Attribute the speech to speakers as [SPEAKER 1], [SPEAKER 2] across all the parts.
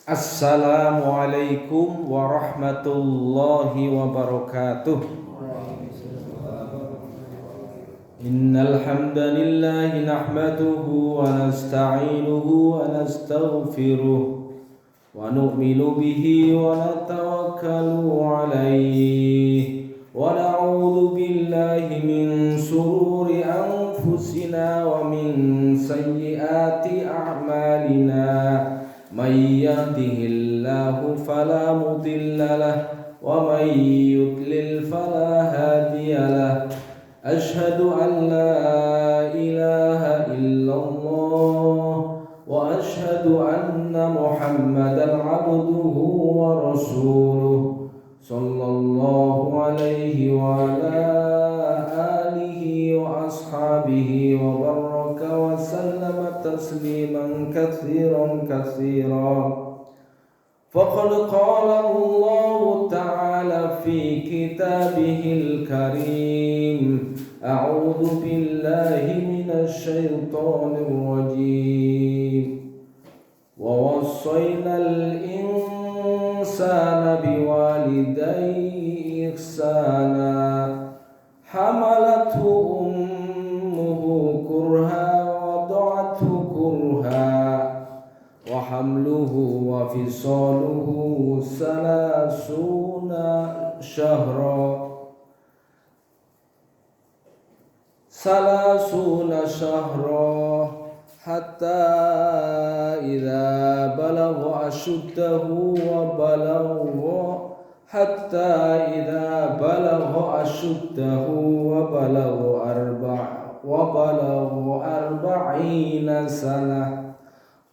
[SPEAKER 1] Assalamualaikum warahmatullahi wabarakatuh. Innal hamdalillah nahmaduhu wa nasta'inuhu wa nastaghfiruh wa nu'minu bihi wa natawakkalu alayhi wa na'udzu billahi min shururi anfusina wa min sayyiati a'malina. Man yahdihillahu fala mudilla lahu wa man yudlil fala hadiya lahu. Asyhadu an la ilaha illallah wa asyhadu anna Muhammadan abduhu wa rasuluh sallallahu alaihi wa ala alihi wa ashabihi wa baraka wa sallama tasliman katsiran katsiran. Faqad qala Allah ta'ala fi kitabihil karim. A'udzu billahi minasy syaithanir rajim. Wa wassaynal insana biwalidayhi ihsana. Hamalathu ummuhu kurha wa wada'athu kurha wa hamluhu wa fisaluhu salasuna syahra hatta idza balagha ashuddahu wa balagha arba'ina sanah.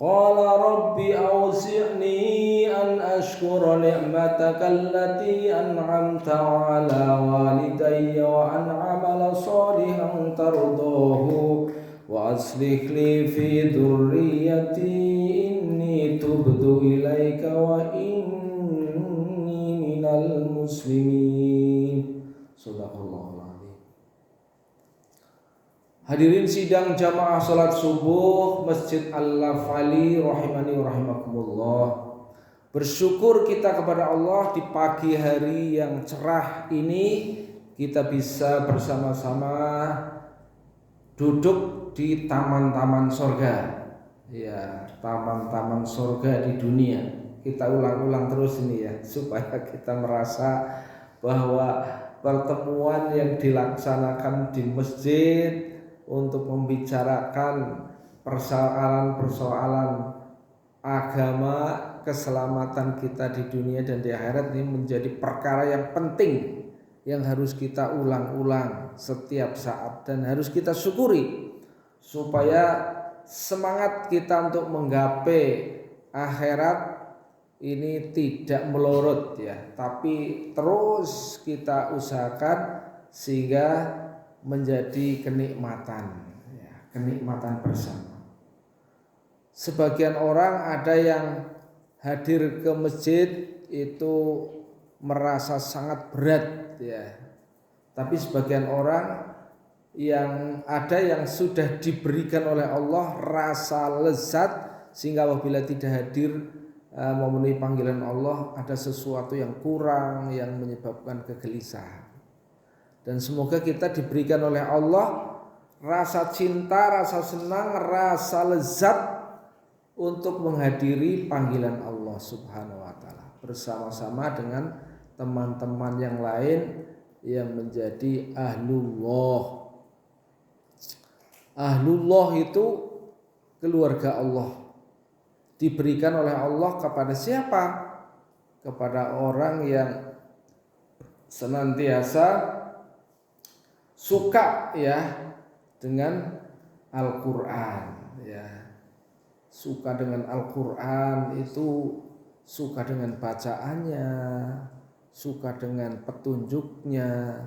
[SPEAKER 1] Qala rabbi awzi'ni an ashkura ni'mataka allati an'amta ala walidayya wa an amala salihan tardahu wa aslih li fi dhurriyyati inni tubtu ilaika wa inni minal muslimin. Sadaqallahul azim. Hadirin sidang jamaah salat subuh Masjid Al-Lafali rahimani wa rahimakumullah. Bersyukur kita kepada Allah di pagi hari yang cerah ini kita bisa bersama-sama duduk di taman-taman surga. Ya, taman-taman surga di dunia. Kita ulang-ulang terus ini ya supaya kita merasa bahwa pertemuan yang dilaksanakan di masjid untuk membicarakan persoalan-persoalan agama, keselamatan kita di dunia dan di akhirat ini menjadi perkara yang penting yang harus kita ulang-ulang setiap saat dan harus kita syukuri supaya semangat kita untuk menggapai akhirat ini tidak melorot ya, tapi terus kita usahakan sehingga menjadi kenikmatan ya, kenikmatan bersama. Sebagian orang ada yang hadir ke masjid itu merasa sangat berat ya. Tapi sebagian orang yang ada yang sudah diberikan oleh Allah rasa lezat sehingga apabila tidak hadir memenuhi panggilan Allah ada sesuatu yang kurang yang menyebabkan kegelisahan. Dan semoga kita diberikan oleh Allah rasa cinta, rasa senang, rasa lezat untuk menghadiri panggilan Allah Subhanahu wa taala bersama-sama dengan teman-teman yang lain yang menjadi ahlullah. Ahlullah itu keluarga Allah. Diberikan oleh Allah kepada siapa? Kepada orang yang senantiasa suka ya dengan Al-Qur'an ya. Suka dengan Al-Qur'an itu suka dengan bacaannya, suka dengan petunjuknya,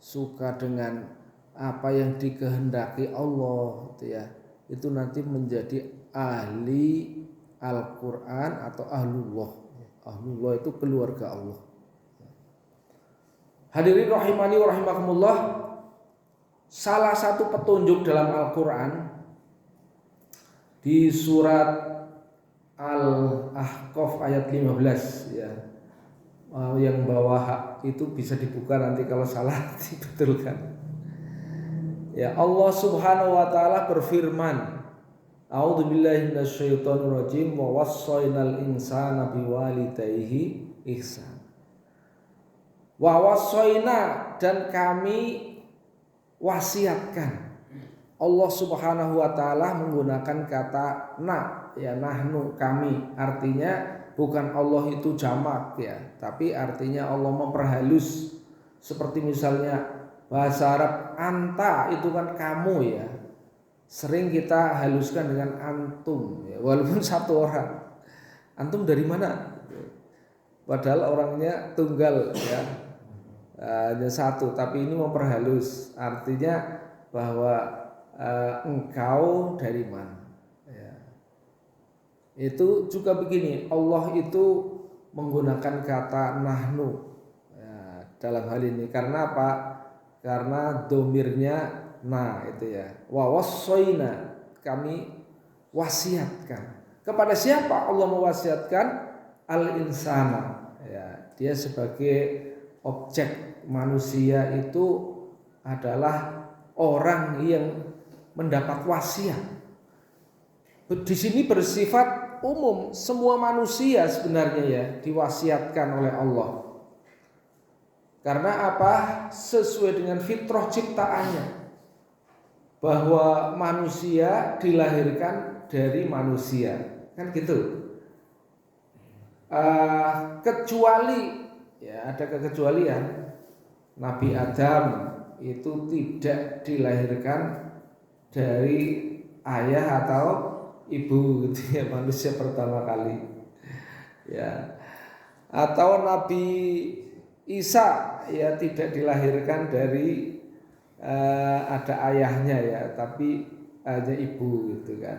[SPEAKER 1] suka dengan apa yang dikehendaki Allah gitu ya. Itu nanti menjadi ahli Al-Qur'an atau ahlullah. Ahlullah itu keluarga Allah. Hadirin rahimani wa rahimakumullah. Salah satu petunjuk dalam Al-Quran di surat Al-Ahqaf ayat 15 ya. Yang bawah itu bisa dibuka nanti kalau salah dibetulkan. Ya, Allah Subhanahu wa taala berfirman, A'udzubillahi minasyaitonirrajim wa wassaynal insana biwalidayhi ihsan. Wa wassayna, dan kami wasiatkan. Allah Subhanahu wa taala menggunakan kata na, ya, nahnu, kami. Artinya bukan Allah itu jamak ya, tapi artinya Allah memperhalus. Seperti misalnya bahasa Arab anta itu kan kamu ya. Sering kita haluskan dengan antum ya, walaupun satu orang. Antum dari mana? Padahal orangnya tunggal ya, hanya satu, tapi ini memperhalus. Artinya bahwa engkau dari mana ya. Itu juga begini, Allah itu menggunakan kata nahnu ya, dalam hal ini karena apa? Karena domirnya nah itu ya. Wa wassoina, kami wasiatkan. Kepada siapa Allah mewasiatkan? Al-insana ya, dia sebagai objek manusia itu adalah orang yang mendapat wasiat. Di sini bersifat umum, semua manusia sebenarnya ya diwasiatkan oleh Allah. Karena apa? Sesuai dengan fitrah ciptaannya, bahwa manusia dilahirkan dari manusia, kan gitu. Kecuali ya ada kekecualian, Nabi Adam itu tidak dilahirkan dari ayah atau ibu gitu ya, manusia pertama kali ya. Atau Nabi Isa ya tidak dilahirkan dari ada ayahnya ya, tapi hanya ibu gitu kan.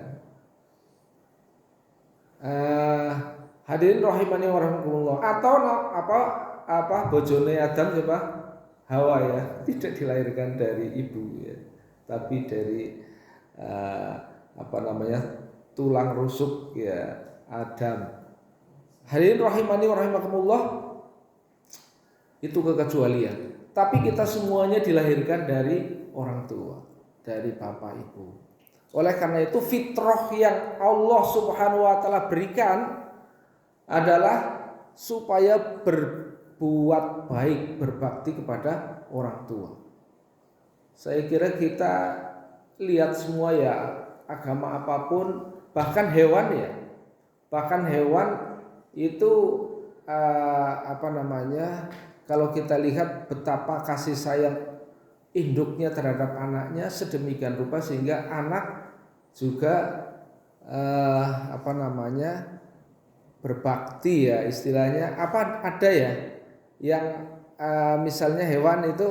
[SPEAKER 1] Hadirin rahimani wa rahimakumullah. Atau apa bojone Adam siapa? Hawa ya, tidak dilahirkan dari ibu ya, tapi dari tulang rusuk ya Adam. Hadirin rahimani wa rahimakumullah, itu kekecualian. Tapi kita semuanya dilahirkan dari orang tua, dari bapak ibu. Oleh karena itu fitrah yang Allah Subhanahu wa taala berikan adalah supaya berbuat baik, berbakti kepada orang tua. Saya kira kita lihat semua ya, agama apapun, bahkan hewan ya, bahkan hewan itu kalau kita lihat betapa kasih sayang induknya terhadap anaknya sedemikian rupa sehingga anak juga berbakti ya istilahnya. Ada ya yang misalnya hewan itu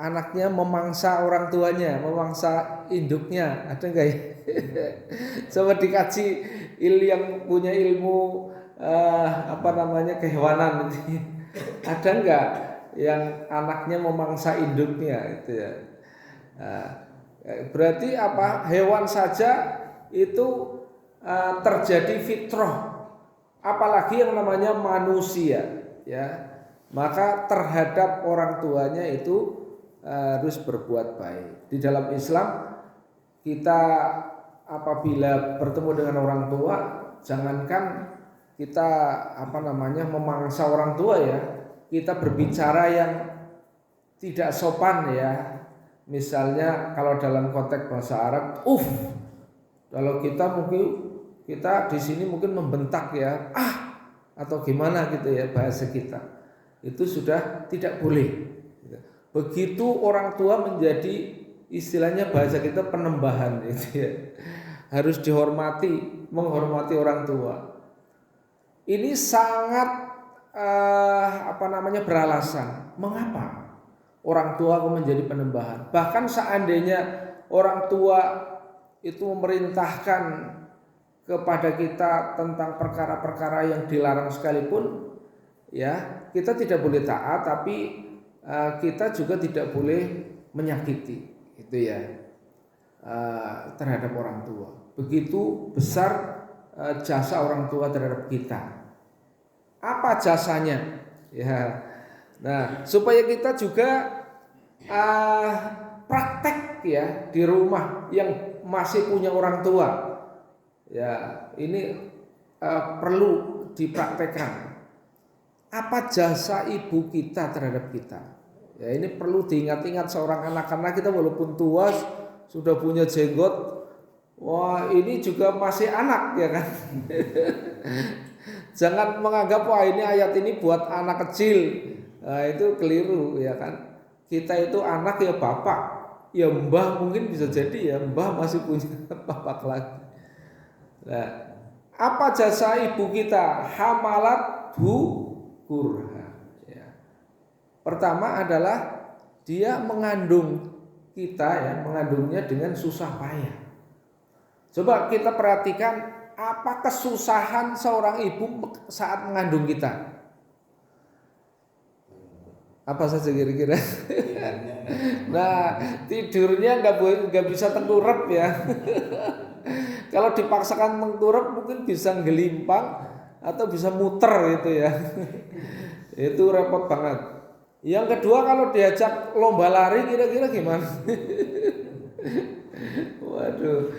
[SPEAKER 1] anaknya memangsa orang tuanya, memangsa induknya, ada enggak ya? Coba dikaji yang punya ilmu kehewanan itu. Ada enggak yang anaknya memangsa induknya itu ya? Berarti apa? Hewan saja itu terjadi fitrah. Apalagi yang namanya manusia ya, maka terhadap orang tuanya itu harus berbuat baik. Di dalam Islam kita apabila bertemu dengan orang tua, jangankan kita memangsa orang tua ya, kita berbicara yang tidak sopan ya. Misalnya kalau dalam konteks bahasa Arab, kalau kita di sini mungkin membentak ya, atau gimana gitu ya bahasa kita. Itu sudah tidak boleh. Begitu orang tua menjadi istilahnya bahasa kita penembahan gitu ya. Harus dihormati, menghormati orang tua. Ini sangat beralasan. Mengapa orang tua kok menjadi penembahan? Bahkan seandainya orang tua itu memerintahkan kepada kita tentang perkara-perkara yang dilarang sekalipun ya, kita tidak boleh taat, tapi kita juga tidak boleh menyakiti itu ya terhadap orang tua. Begitu besar jasa orang tua terhadap kita. Apa jasanya? Ya. Nah, supaya kita juga praktek ya di rumah yang masih punya orang tua. Ya, ini perlu dipraktekkan. Apa jasa ibu kita terhadap kita? Ya, ini perlu diingat-ingat seorang anak, karena kita walaupun tua sudah punya jenggot, wah ini juga masih anak ya kan. Jangan menganggap wah ini ayat ini buat anak kecil. Nah, itu keliru ya kan. Kita itu anak ya bapak, ya mbah, mungkin bisa jadi ya mbah masih punya bapak lagi. Nah, apa jasa ibu kita? Hamalat kurha. Ya. Pertama adalah dia mengandung kita ya, mengandungnya dengan susah payah. Coba kita perhatikan apa kesusahan seorang ibu saat mengandung kita. Apa saja kira-kira? Nah, tidurnya nggak bisa tengkurap ya. Kalau dipaksakan tengkurap mungkin bisa gelimpang atau bisa muter gitu ya. Itu repot banget. Yang kedua, kalau diajak lomba lari kira-kira gimana? Waduh,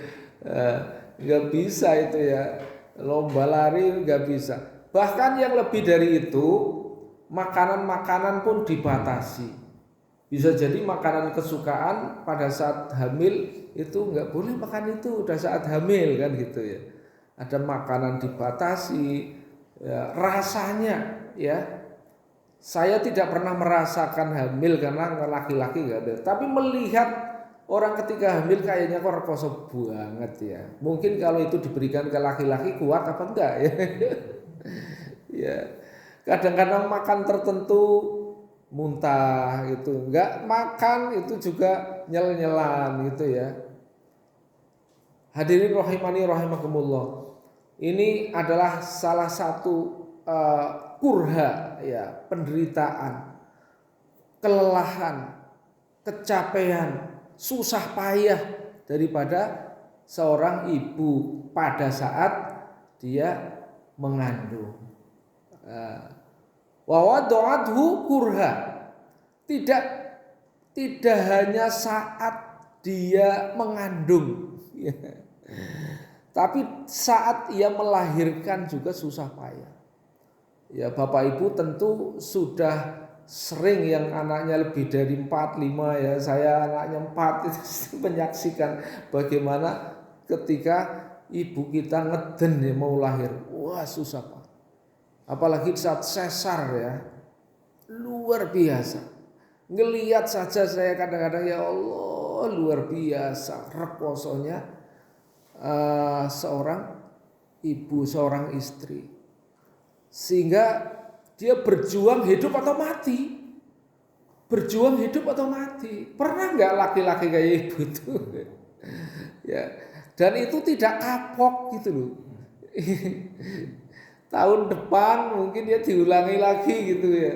[SPEAKER 1] nggak bisa itu ya. Lomba lari nggak bisa. Bahkan yang lebih dari itu, makanan-makanan pun dibatasi. Bisa jadi makanan kesukaan pada saat hamil itu nggak boleh makan itu udah saat hamil kan gitu ya. Ada makanan dibatasi, ya, rasanya ya. Saya tidak pernah merasakan hamil karena laki-laki nggak ada. Tapi melihat orang ketika hamil kayaknya kok rekoso banget ya. Mungkin kalau itu diberikan ke laki-laki kuat apa enggak ya? Ya. Kadang-kadang makan tertentu muntah gitu, enggak makan itu juga nyel-nyelan gitu ya. Hadirin rahimani rahimakumullah. Ini adalah salah satu kurha ya, penderitaan, kelelahan, kecapean, susah payah daripada seorang ibu pada saat dia mengandung. Wa wada'athu kurha. Tidak hanya saat dia mengandung, tapi saat ia melahirkan juga susah payah. Ya, Bapak Ibu tentu sudah sering yang anaknya lebih dari 4, 5 ya. Saya anaknya 4 itu menyaksikan bagaimana ketika ibu kita ngeden ya, mau lahir. Wah, susah Pak. Apalagi saat sesar ya, luar biasa. Ngelihat saja saya kadang-kadang ya Allah luar biasa rekosonya seorang ibu, seorang istri. Sehingga dia berjuang hidup atau mati. Berjuang hidup atau mati. Pernah nggak laki-laki kayak ibu itu? Ya, dan itu tidak kapok gitu loh. Tahun depan mungkin dia diulangi lagi gitu ya.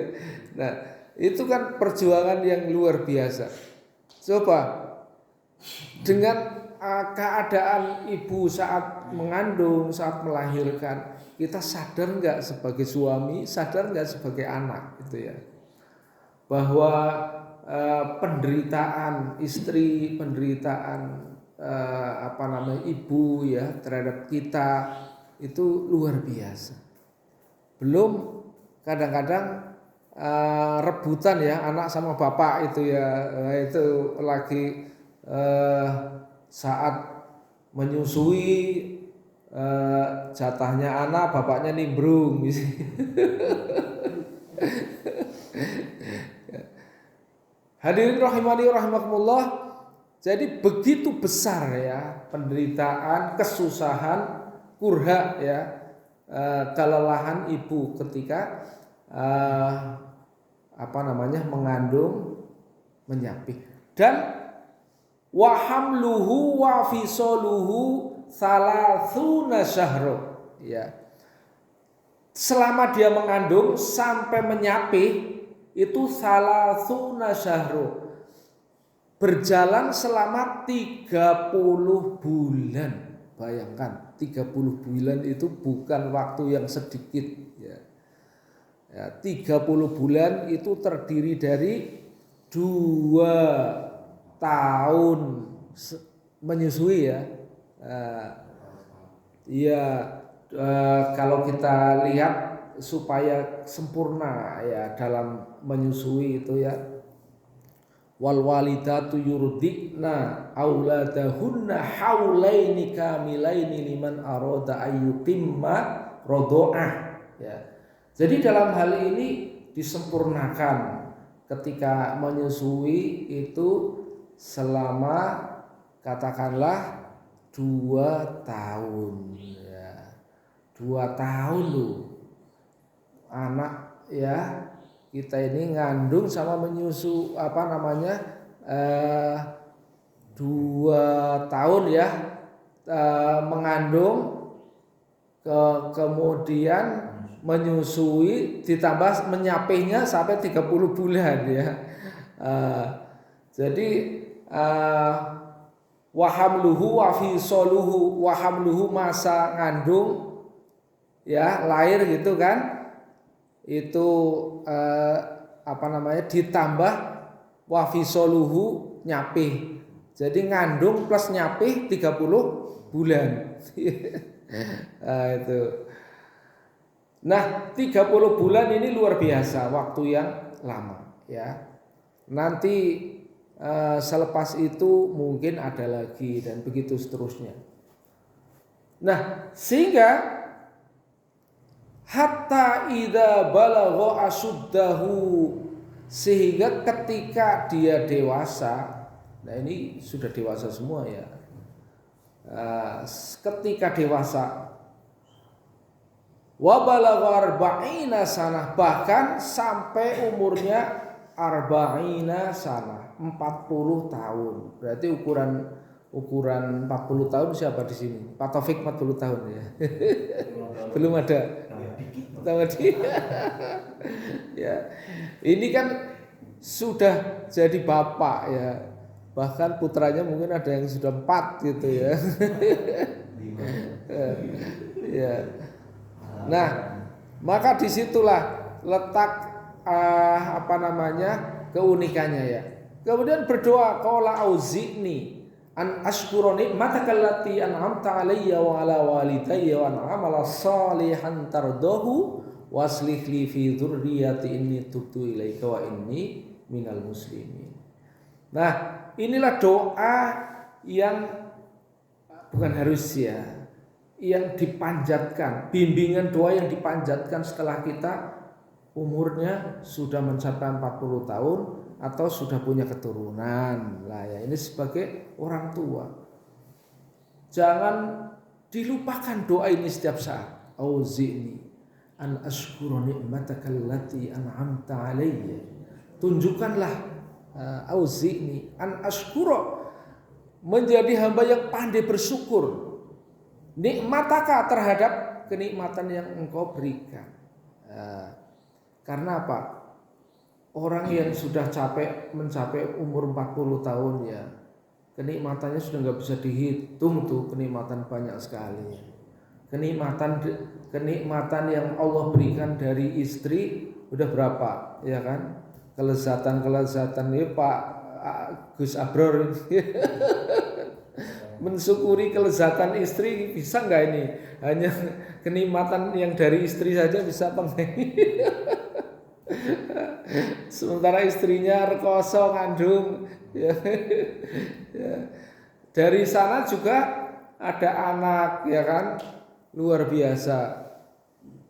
[SPEAKER 1] Nah, itu kan perjuangan yang luar biasa. Coba dengan keadaan ibu saat mengandung, saat melahirkan, kita sadar nggak sebagai suami, sadar nggak sebagai anak gitu ya, bahwa penderitaan istri, penderitaan ibu ya terhadap kita itu luar biasa. Belum kadang-kadang rebutan ya anak sama bapak itu ya, itu lagi saat menyusui jatahnya anak, bapaknya nimbrung. Hadirin rahimani rahimakumullah. Jadi begitu besar ya penderitaan, kesusahan, kurha ya, kelelahan ibu ketika mengandung, menyapih. Dan wa hamluhu wa fisaluhu salasuna syahra ya. Selama dia mengandung sampai menyapih itu salasuna syahra. Berjalan selama 30 bulan. Bayangkan 30 bulan itu bukan waktu yang sedikit ya. 30 bulan itu terdiri dari 2 tahun menyusui ya. Kalau kita lihat supaya sempurna ya dalam menyusui itu ya, wal walidatu yurdikna auladahunna haulaini kamilaini liman arada ayyutimma radha'ah ya. Jadi dalam hal ini disempurnakan ketika menyusui itu selama katakanlah 2 tahun ya. 2 tahun loh anak ya, kita ini ngandung sama menyusu 2 tahun ya, mengandung kemudian menyusui ditambah menyapihnya sampai 30 bulan ya. Jadi wahamluhu wafisoluhu, wahamluhu masa ngandung ya, lahir gitu kan, itu ditambah wafisoluhu nyapih, jadi ngandung plus nyapih 30 bulan. Itu. Nah 30 bulan ini luar biasa, waktu yang lama ya. Nanti selepas itu mungkin ada lagi dan begitu seterusnya. Nah sehingga hatta idza balagha asuddahu, sehingga ketika dia dewasa, nah ini sudah dewasa semua ya, ketika dewasa, wa balagha arba'ina sanah, bahkan sampai umurnya arba'ina sanah, 40 tahun. Berarti ukuran 40 tahun siapa di sini? Pak Taufik 40 tahun ya. Belum ada. Ya. Ini kan sudah jadi bapak ya. Bahkan putranya mungkin ada yang sudah 4 gitu ya. Ya. Nah, maka disitulah letak keunikannya ya. Kemudian berdoa, qala auzi'ni an ashkura nikmataka allati an'amta 'alayya wa 'ala walidayya wa an a'mala shalihan tardahu waslih li fi dzurriyyati inni tubtu ilaika wa inni minal muslimin. Nah, inilah doa yang bukan harus ya, yang dipanjatkan, bimbingan doa yang dipanjatkan setelah kita umurnya sudah mencapai 40 tahun atau sudah punya keturunan. Lah ya, ini sebagai orang tua. Jangan dilupakan doa ini setiap saat. Auzi'ni an ashkura ni'mataka allati an'amta 'alayya. Tunjukkanlah auzi'ni an ashkura, menjadi hamba yang pandai bersyukur, nikmataka, terhadap kenikmatan yang engkau berikan. Karena apa? Orang yang sudah mencapai umur 40 tahun ya, kenikmatannya sudah nggak bisa dihitung tuh, kenikmatan banyak sekali. Kenikmatan yang Allah berikan dari istri udah berapa, ya kan? Kelezatan ini Pak Gus Abror mensyukuri kelezatan istri bisa nggak ini? Hanya kenikmatan yang dari istri saja bisa sementara istrinya rekoso ngandung ya. Dari sana juga ada anak ya kan, luar biasa.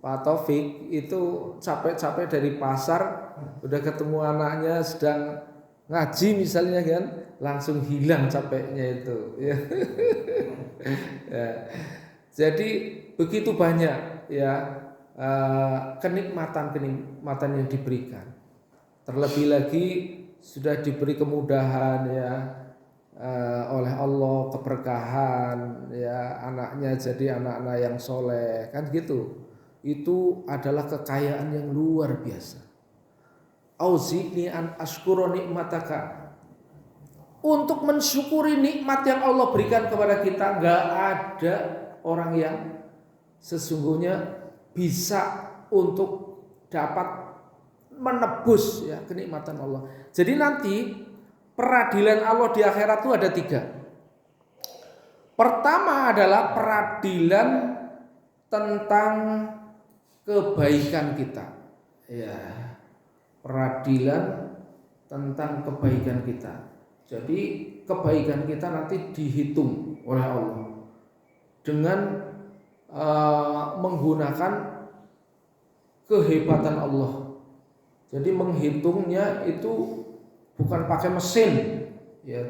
[SPEAKER 1] Pak Taufik itu capek-capek dari pasar, udah ketemu anaknya sedang ngaji misalnya kan, langsung hilang capeknya itu ya. Ya. Jadi begitu banyak ya kenikmatan yang diberikan. Terlebih lagi sudah diberi kemudahan ya oleh Allah, keberkahan ya, anaknya jadi anak-anak yang soleh kan gitu. Itu adalah kekayaan yang luar biasa. Auzi'ni an ashkura nikmataka untuk mensyukuri nikmat yang Allah berikan kepada kita. Nggak ada orang yang sesungguhnya bisa untuk dapat menebus ya kenikmatan Allah. Jadi nanti peradilan Allah di akhirat itu ada 3. Pertama adalah peradilan tentang kebaikan kita. Ya, peradilan tentang kebaikan kita. Jadi kebaikan kita nanti dihitung oleh Allah dengan menggunakan kehebatan Allah. Jadi menghitungnya itu bukan pakai mesin, ya,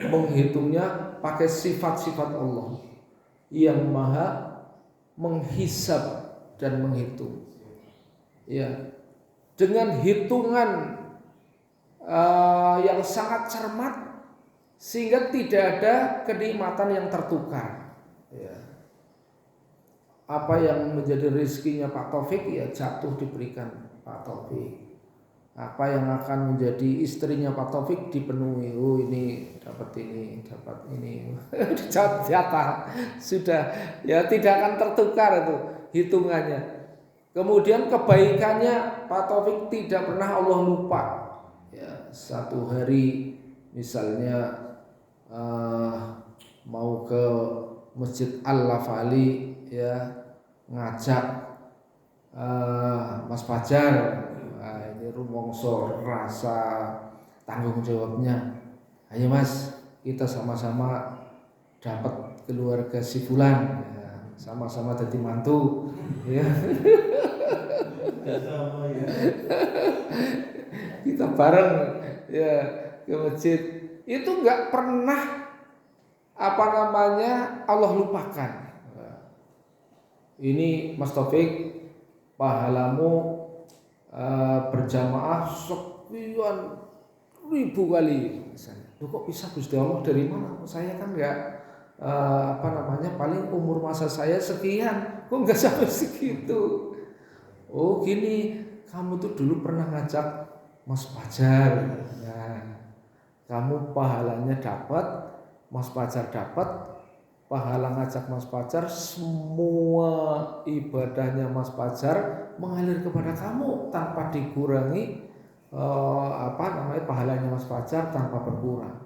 [SPEAKER 1] menghitungnya pakai sifat-sifat Allah yang maha menghisab dan menghitung. Ya, dengan hitungan yang sangat cermat sehingga tidak ada kenikmatan yang tertukar. Ya. Apa yang menjadi rezekinya Pak Taufik ya jatuh diberikan Pak Taufik. Apa yang akan menjadi istrinya Pak Taufik dipenuhi. Oh ini, dapat ini. Jatah sudah ya tidak akan tertukar itu hitungannya. Kemudian kebaikannya Pak Taufik tidak pernah Allah lupa. Ya, satu hari misalnya mau ke Masjid Al-Lafali ya ngajak Mas Fajar, ini rumongso rasa tanggung jawabnya. Ayo Mas, kita sama-sama dapat keluarga si Fulan, ya, sama-sama jadi mantu, ya. Kita bareng ya ke masjid. Itu nggak pernah Allah lupakan. Ini Mas Taufik, pahalamu berjamaah sekian ribu kali misalnya. Loh kok bisa Gusti Allah, dari mana? Saya kan nggak paling umur masa saya sekian, kok nggak sampai segitu. Oh gini, kamu tuh dulu pernah ngajak Mas Fajar. Nah, kamu pahalanya dapat, Mas Fajar dapat, pahala ngajak Mas Fajar, semua ibadahnya Mas Fajar mengalir kepada kamu tanpa dikurangi pahalanya Mas Fajar tanpa berkurang.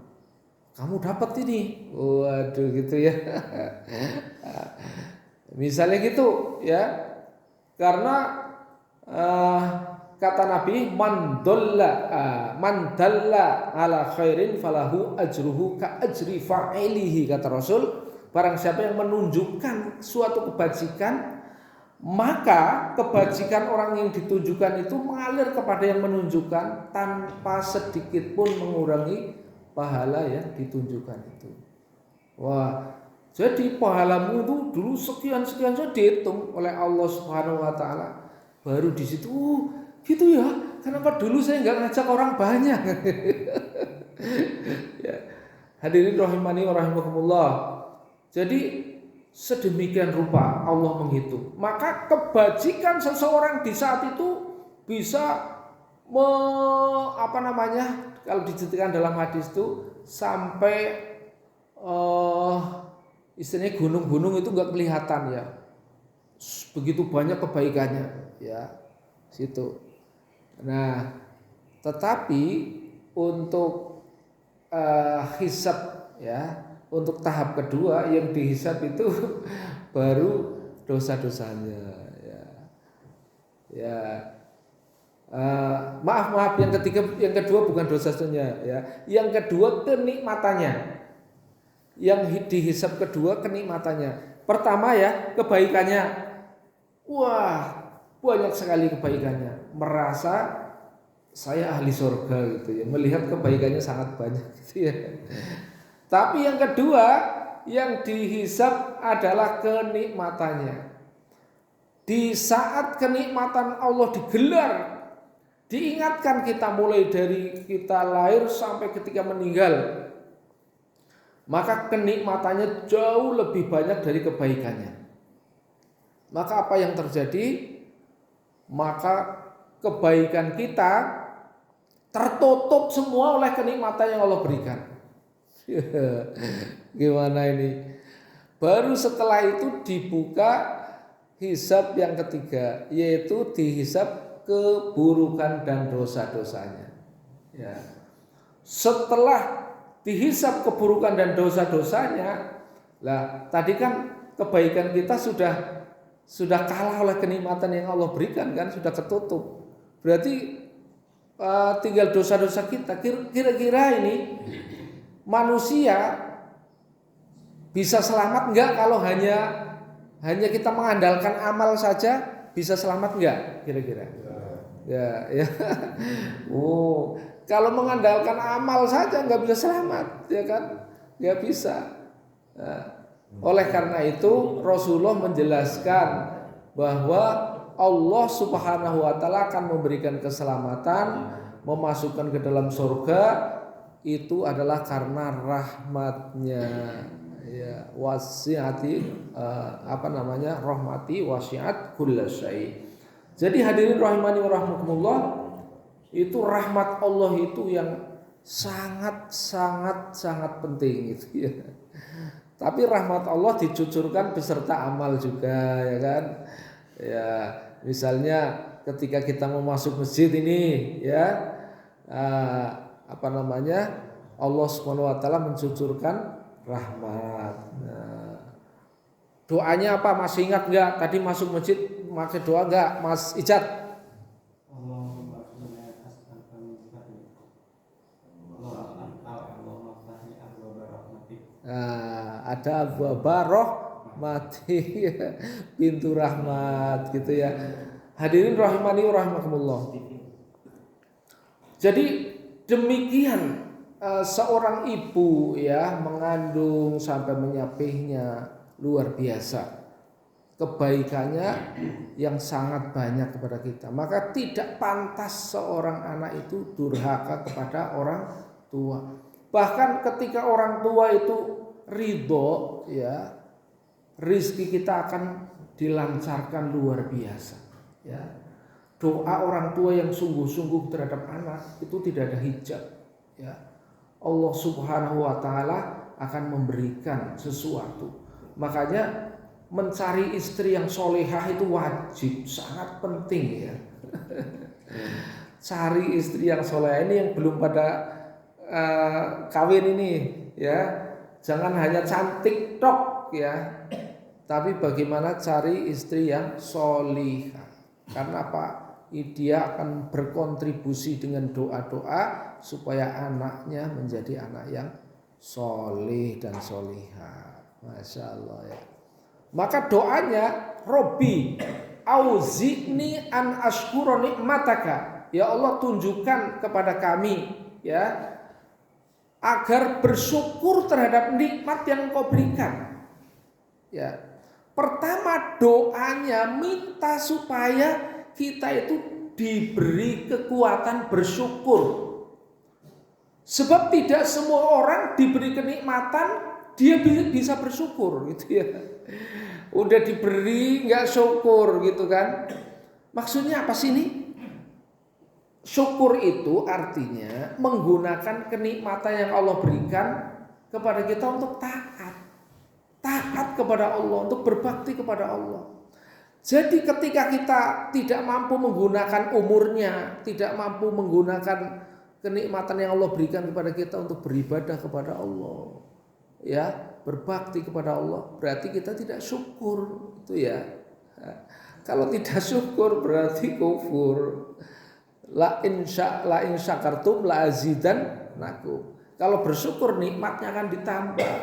[SPEAKER 1] Kamu dapat ini. Waduh gitu ya. Misalnya gitu ya. Karena kata Nabi man dalla ala khairin falahu ajruhu ka ajri fa'ilihi, kata Rasul. Barang siapa yang menunjukkan suatu kebajikan, maka kebajikan orang yang ditunjukkan itu mengalir kepada yang menunjukkan tanpa sedikit pun mengurangi pahala yang ditunjukkan itu. Wah, jadi pahalamu itu dulu sekian saja dihitung oleh Allah Subhanahu wa taala. Baru di situ gitu ya. Kenapa dulu saya nggak ngajak orang banyak? Ya. Hadirin rahimani wa rahimakumullah. Jadi sedemikian rupa Allah menghitung. Maka kebajikan seseorang di saat itu bisa kalau diceritakan dalam hadis itu sampai istilahnya gunung-gunung itu nggak kelihatan ya. Begitu banyak kebaikannya ya situ. Nah, tetapi untuk hisab ya, untuk tahap kedua yang dihisab itu baru dosa-dosanya ya. Ya. Maaf yang kedua bukan dosanya ya. Yang kedua kenikmatannya. Yang dihisab kedua kenikmatannya. Pertama ya kebaikannya. Wah, banyak sekali kebaikannya. Merasa saya ahli surga gitu ya. Melihat kebaikannya sangat banyak gitu ya. Tapi yang kedua yang dihisab adalah kenikmatannya. Di saat kenikmatan Allah digelar, diingatkan kita mulai dari kita lahir sampai ketika meninggal, maka kenikmatannya jauh lebih banyak dari kebaikannya. Maka apa yang terjadi? Maka kebaikan kita tertutup semua oleh kenikmatan yang Allah berikan. Gimana ini? Baru setelah itu dibuka hisab yang ketiga, yaitu dihisab keburukan dan dosa-dosanya. Ya. Setelah dihisab keburukan dan dosa-dosanya, lah tadi kan kebaikan kita sudah kalah oleh kenikmatan yang Allah berikan kan, sudah ketutup. Berarti tinggal dosa-dosa kita. Kira-kira ini manusia bisa selamat enggak kalau hanya kita mengandalkan amal saja, bisa selamat enggak kira-kira? Ya. Oh, kalau mengandalkan amal saja enggak bisa selamat, ya kan? Enggak bisa. Nah, oleh karena itu Rasulullah menjelaskan bahwa Allah Subhanahu wa taala akan memberikan keselamatan, memasukkan ke dalam surga itu adalah karena rahmatnya. Ya, wasiati rahmati wasiat kullasyai. Jadi hadirin rahimani wa rahmakumullah, itu rahmat Allah itu yang sangat penting gitu ya. Tapi rahmat Allah dicucurkan beserta amal juga, ya kan? Ya, misalnya ketika kita mau masuk masjid ini, ya, Allah Subhanahu wa taala mencucurkan rahmat. Nah, doanya apa? Masih ingat enggak? Tadi masuk masjid pakai doa enggak, Mas Ijat? Nah, ada abwaba rahmati, pintu rahmat gitu ya. Hadirin rahimani wa rahimakumullah. Jadi demikian seorang ibu ya mengandung sampai menyapihnya luar biasa. Kebaikannya yang sangat banyak kepada kita. Maka tidak pantas seorang anak itu durhaka kepada orang tua. Bahkan ketika orang tua itu ridho, ya, rizki kita akan dilancarkan luar biasa. Ya. Doa orang tua yang sungguh-sungguh terhadap anak itu tidak ada hijab. Ya. Allah Subhanahu wa taala akan memberikan sesuatu. Makanya mencari istri yang solehah itu wajib, sangat penting ya. Cari istri yang solehah ini yang belum pada kawin ini ya. Jangan hanya cantik tok ya. Tapi bagaimana cari istri yang solehah. Karena apa? Dia akan berkontribusi dengan doa-doa supaya anaknya menjadi anak yang soleh dan solihah. Masya Allah ya. Maka doanya, Robbi auzi'ni an ashkura nikmataka. Ya Allah, tunjukkan kepada kami ya agar bersyukur terhadap nikmat yang Engkau berikan. Ya. Pertama doanya minta supaya kita itu diberi kekuatan bersyukur. Sebab tidak semua orang diberi kenikmatan dia bisa bersyukur gitu ya. Udah diberi nggak syukur gitu kan. Maksudnya apa sih ini? Syukur itu artinya menggunakan kenikmatan yang Allah berikan kepada kita untuk taat. Taat kepada Allah, untuk berbakti kepada Allah. Jadi ketika kita tidak mampu menggunakan umurnya, tidak mampu menggunakan kenikmatan yang Allah berikan kepada kita untuk beribadah kepada Allah, ya, berbakti kepada Allah, berarti kita tidak syukur, itu ya. Kalau tidak syukur berarti kufur. La in syakartum la azidannakum. Kalau bersyukur nikmatnya akan ditambah.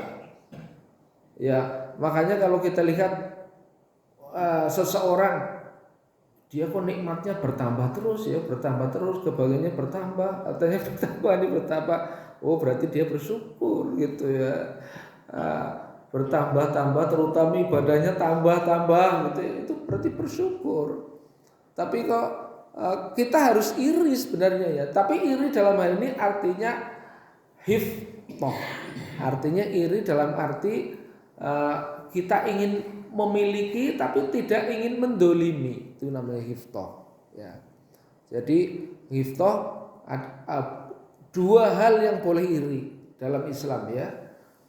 [SPEAKER 1] Ya, makanya kalau kita lihat seseorang dia kok nikmatnya bertambah terus ya, bertambah terus, kebahagiaannya bertambah, hartanya bertambah, oh berarti dia bersyukur gitu ya. Bertambah-tambah, terutama ibadahnya tambah-tambah gitu, itu berarti bersyukur. Tapi kok kita harus iri sebenarnya ya. Tapi iri dalam hal ini artinya hiftoh, artinya iri dalam arti kita ingin memiliki tapi tidak ingin mendolimi, itu namanya hiftoh ya. Jadi hiftoh dua hal yang boleh iri dalam Islam ya.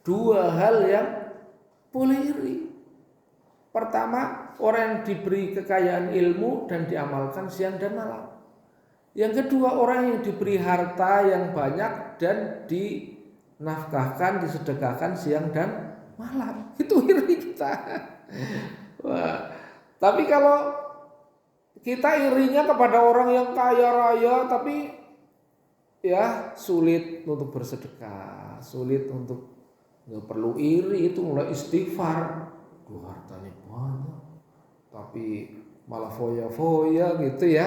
[SPEAKER 1] Dua hal yang boleh iri. Pertama, orang yang diberi kekayaan ilmu dan diamalkan siang dan malam. Yang kedua, orang yang diberi harta yang banyak dan dinafkahkan, disedekahkan siang dan malam. Itu iri kita. Wah. Tapi kalau kita irinya kepada orang yang kaya raya tapi ya sulit untuk bersedekah, sulit untuk, nggak perlu iri, itu mulai istighfar. Hartanya banyak tapi malah foya-foya gitu ya.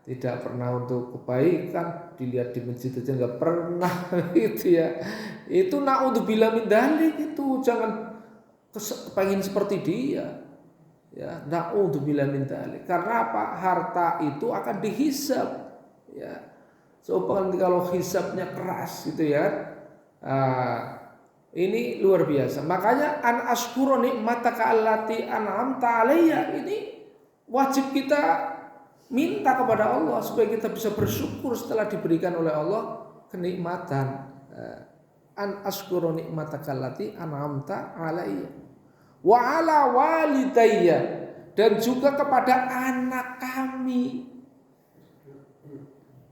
[SPEAKER 1] Tidak pernah untuk kebaikan, dilihat di masjid aja nggak pernah gitu ya. Itu naudzubillah min dzalik, itu jangan pengen seperti dia ya, naudzubillah min dzalik. Karena apa? Harta itu akan dihisab ya. So kalau hisabnya keras gitu ya, ini luar biasa. Makanya an askuro nikmataka allati an'amta alayya, ini wajib kita minta kepada Allah supaya kita bisa bersyukur setelah diberikan oleh Allah kenikmatan. An askuro nikmataka allati an'amta alayya wa ala walidayya, dan juga kepada anak kami.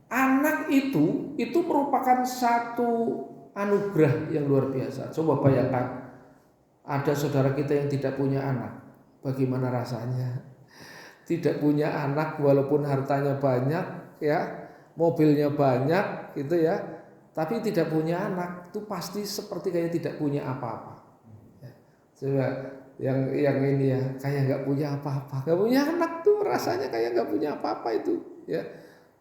[SPEAKER 1] Anak itu merupakan satu anugerah yang luar biasa. Coba bayangkan, ada saudara kita yang tidak punya anak, bagaimana rasanya? Tidak punya anak walaupun hartanya banyak ya, mobilnya banyak gitu ya, tapi tidak punya anak, itu pasti seperti kayak tidak punya apa-apa. Coba yang ini ya, kayak nggak punya apa-apa, nggak punya anak tuh rasanya kayak nggak punya apa-apa itu ya.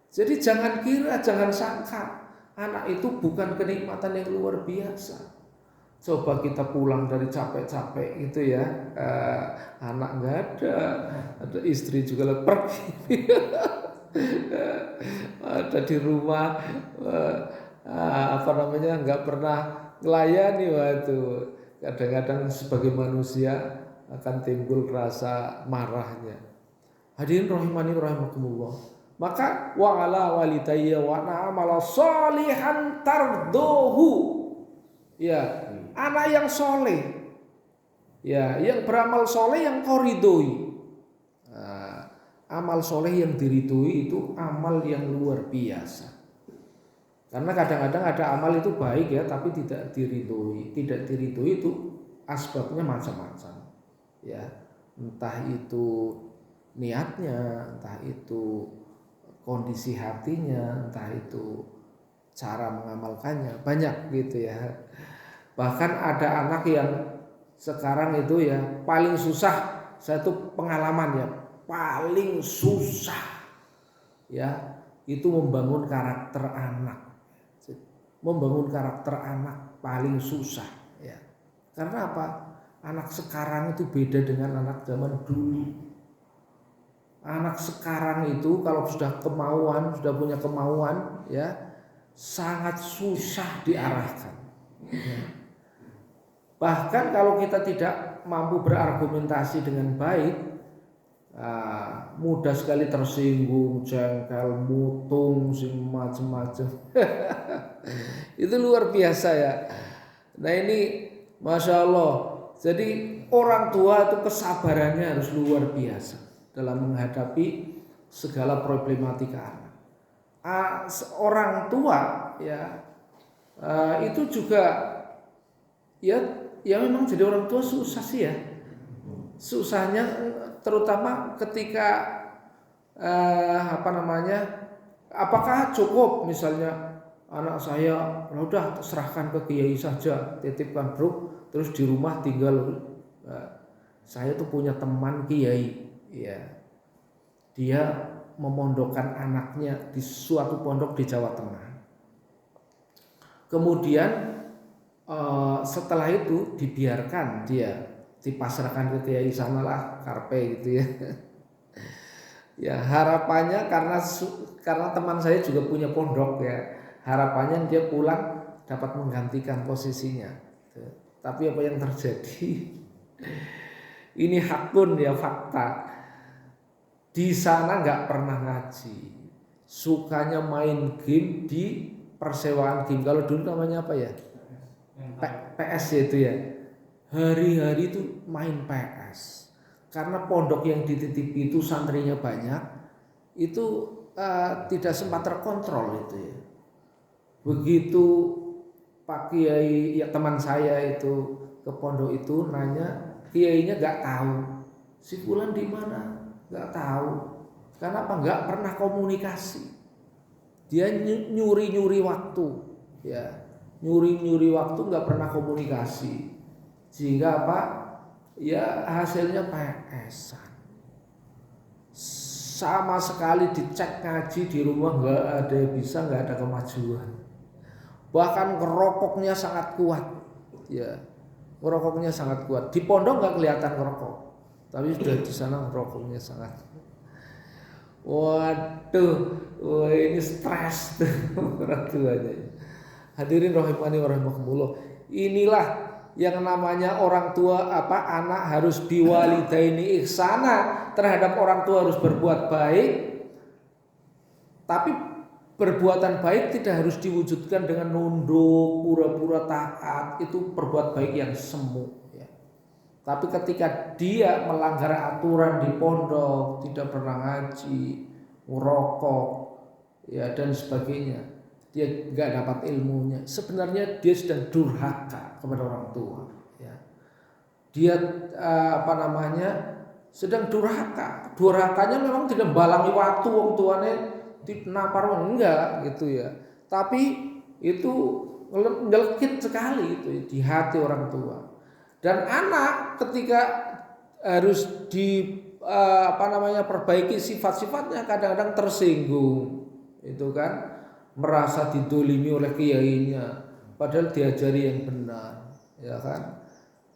[SPEAKER 1] Jadi jangan kira, jangan sangka anak itu bukan kenikmatan yang luar biasa. Coba kita pulang dari capek-capek gitu ya, anak nggak ada istri juga pergi, ada di rumah, nggak pernah melayani. Waktu kadang-kadang sebagai manusia akan timbul rasa marahnya. Hadirin rahimani rahimakumullah. Maka wa ala walidayya wa na'amala sholihan tardohu. Ya, anak yang soleh, ya, yang beramal soleh yang kau ridhoi. Amal soleh yang diridhoi itu amal yang luar biasa. Karena kadang-kadang ada amal itu baik ya, tapi tidak diridhoi. Tidak diridhoi itu asbabnya macam-macam. Ya, entah itu niatnya, entah itu kondisi hatinya, entah itu cara mengamalkannya, banyak gitu ya. Bahkan ada anak yang sekarang itu ya paling susah, saya tuh pengalaman ya, paling susah ya itu membangun karakter anak. Membangun karakter anak paling susah ya. Karena apa? Anak sekarang itu beda dengan anak zaman dulu. Anak sekarang itu kalau sudah punya kemauan ya, sangat susah diarahkan ya. Bahkan kalau kita tidak mampu berargumentasi dengan baik, mudah sekali tersinggung, jengkel, mutung, macam-macam. Itu luar biasa ya. Nah ini Masya Allah. Jadi orang tua itu kesabarannya harus luar biasa dalam menghadapi segala problematika anak. Orang tua ya itu juga ya memang jadi orang tua susah sih ya. Susahnya terutama ketika apakah cukup misalnya anak saya udah serahkan ke kiai saja, titipkan bro, terus di rumah tinggal. Saya tuh punya teman kiai ya, dia memondokkan anaknya di suatu pondok di Jawa Tengah. Kemudian setelah itu dibiarkan dia dipasrahkan ke kiai sanalah karpe gitu ya. Ya harapannya karena teman saya juga punya pondok ya, harapannya dia pulang dapat menggantikan posisinya. Tapi apa yang terjadi? Ini hakun ya, fakta. Di sana nggak pernah ngaji, sukanya main game di persewaan game. Kalau dulu namanya apa ya? PS itu ya. Hari-hari itu main PS. Karena pondok yang dititipi itu santrinya banyak, itu tidak sempat terkontrol itu ya. Begitu Pak Kiai ya teman saya itu ke pondok itu nanya, kiainya nggak tahu si fulan di mana, nggak tahu. Kenapa? Nggak pernah komunikasi. Dia nyuri waktu, ya nyuri waktu, nggak pernah komunikasi. Sehingga apa? Ya hasilnya PS-an. Sama sekali dicek ngaji di rumah nggak ada bisa, nggak ada kemajuan. Bahkan ngerokoknya sangat kuat, ya ngerokoknya sangat kuat. Di pondok nggak kelihatan ngerokok, tapi sudah di sana ngerokoknya sangat. Waduh, wah ini stres tuh orang tuanya. Hadirin rahimani wa rahimakumullah. Inilah yang namanya orang tua anak harus biwalidaini ihsana, terhadap orang tua harus berbuat baik. Tapi perbuatan baik tidak harus diwujudkan dengan nunduk, pura-pura taat, itu perbuat baik yang semu. Ya. Tapi ketika dia melanggar aturan di pondok, tidak pernah ngaji, ngerokok, ya dan sebagainya, dia nggak dapat ilmunya. Sebenarnya dia sedang durhaka kepada orang tua. Ya. Dia sedang durhaka. Durhakanya memang tidak balangi waktu orang tuanya. Napar enggak gitu ya, tapi itu ngelekit sekali itu di hati orang tua. Dan anak ketika harus perbaiki sifat-sifatnya kadang-kadang tersinggung, itu kan merasa didolimi oleh kiainya, padahal diajari yang benar, ya kan?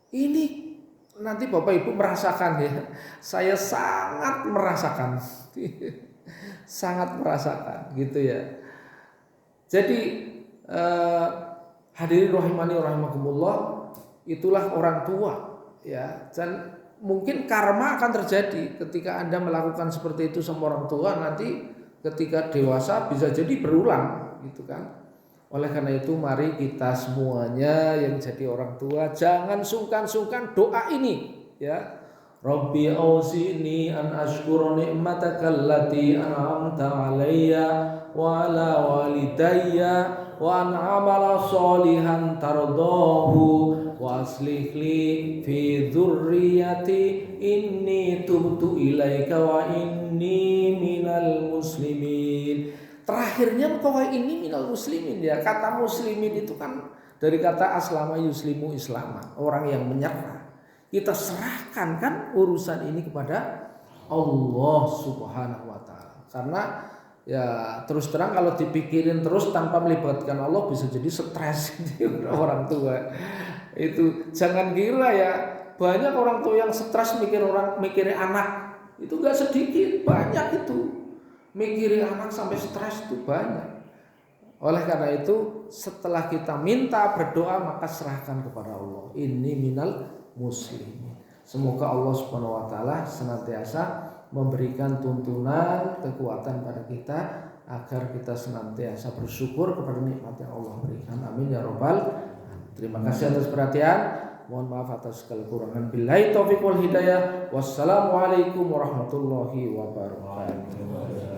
[SPEAKER 1] Ini nanti Bapak Ibu merasakan ya, saya sangat merasakan. Sangat merasakan gitu ya. Jadi hadirin rahimani rahimakumullah, itulah orang tua ya. Dan mungkin karma akan terjadi ketika Anda melakukan seperti itu sama orang tua, nanti ketika dewasa bisa jadi berulang gitu kan. Oleh karena itu mari kita semuanya yang jadi orang tua jangan sungkan-sungkan doa ini ya. Rabbi awzi'ni an ashkura ni'mataka allati an'amta alayya wa ala walidayya wa an amala sholihan tardahu wa aslih li fi dzurriyyati inni tubtu ilaika wa inni minal muslimin. Terakhirnya bahwa ini minal muslimin ya. Kata muslimin itu kan dari kata aslama yuslimu islama, orang yang menyerah. Kita serahkan kan urusan ini kepada Allah Subhanahu wa taala. Karena ya terus terang kalau dipikirin terus tanpa melibatkan Allah bisa jadi stres orang tua. Itu jangan kira ya, banyak orang tua yang stres mikirin anak. Itu enggak sedikit, banyak itu. Mikirin anak sampai stres itu banyak. Oleh karena itu setelah kita minta berdoa maka serahkan kepada Allah. Ini minal muslimin. Semoga Allah Subhanahu wa taala senantiasa memberikan tuntunan kekuatan pada kita agar kita senantiasa bersyukur kepada nikmat yang Allah berikan. Amin ya rabbal. Terima kasih atas perhatian. Mohon maaf atas segala kekurangan. Billahi taufiq wal hidayah. Wassalamualaikum warahmatullahi wabarakatuh.